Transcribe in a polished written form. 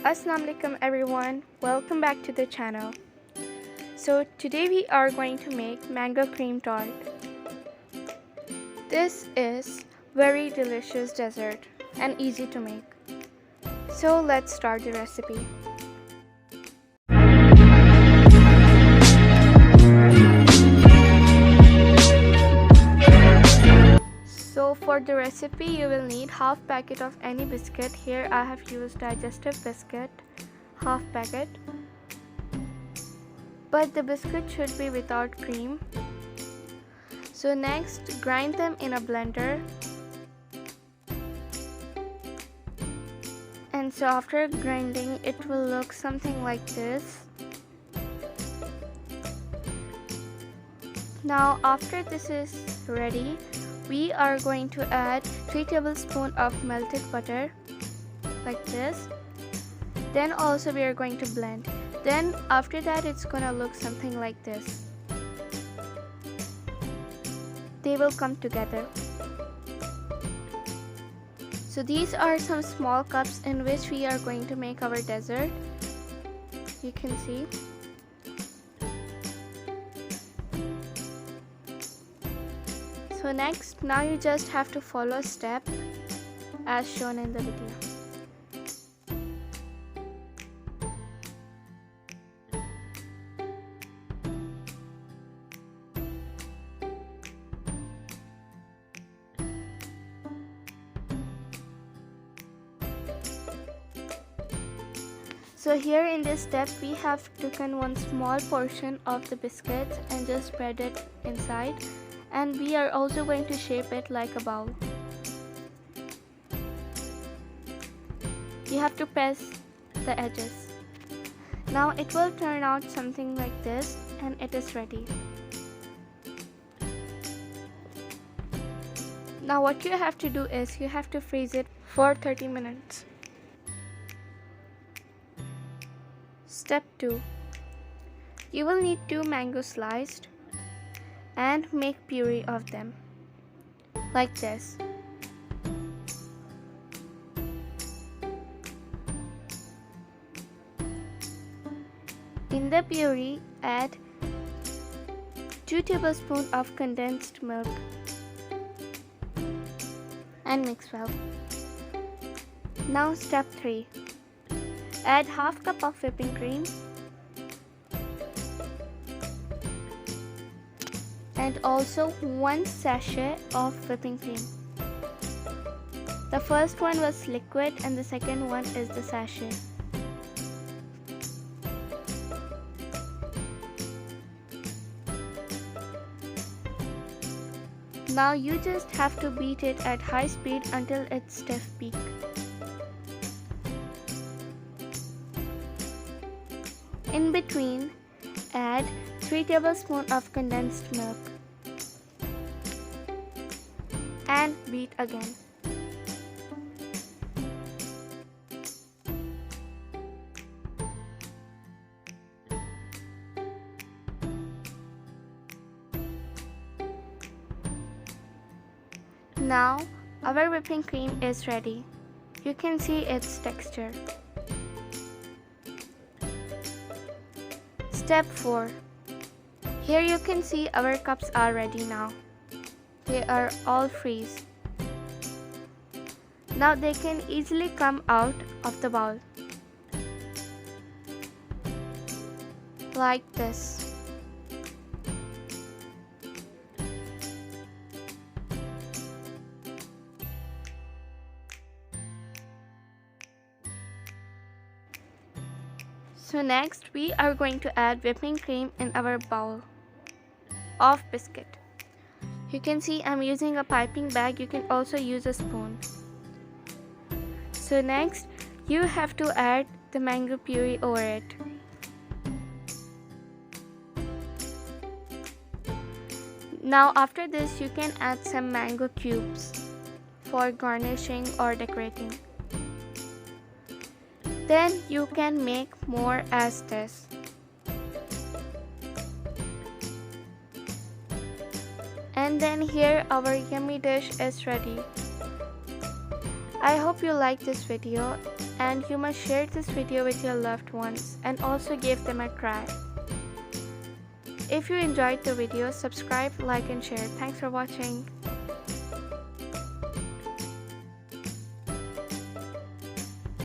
Assalamualaikum everyone, welcome back to the channel. So today we are going to make mango cream tart. This is very delicious dessert and easy to make. So let's start the recipe. So for the recipe you will need half packet of any biscuit. Here I have used digestive biscuit, half packet. But the biscuit should be without cream. So next, grind them in a blender. And so after grinding, it will look something like this. Now after this is ready, we are going to add 3 tablespoons of melted butter like this. Then also we are going to blend. Then after that it's gonna look something like this. They will come together. So these are some small cups in which we are going to make our dessert. You can see. So next, now you just have to follow a step as shown in the video. So here in this step, we have taken one small portion of the biscuits and just spread it inside. And we are also going to shape it like a bowl. You have to press the edges. Now it will turn out something like this and it is ready. Now what you have to do is you have to freeze it for 30 minutes. Step 2. You will need 2 mangoes sliced and make puree of them like this. In the puree, add 2 tablespoons of condensed milk and mix well. Now step 3. Add half cup of whipping cream and also 1 sachet of whipping cream. The first one was liquid and the second one is the sachet. Now you just have to beat it at high speed until it's stiff peak. In between, add 3 tablespoons of condensed milk and beat again. Now our whipping cream is ready. You can see its texture. Step 4. Here you can see our cups are ready now. They are all freeze. Now they can easily come out of the bowl. Like this. So next we are going to add whipping cream in our bowl of biscuit. You can see I'm using a piping bag. You can also use a spoon. So next you have to add the mango puree over it. Now after this you can add some mango cubes for garnishing or decorating. Then you can make more as this. And then here our yummy dish is ready. I hope you like this video and you must share this video with your loved ones and also give them a try. If you enjoyed the video, subscribe, like and share. Thanks for watching.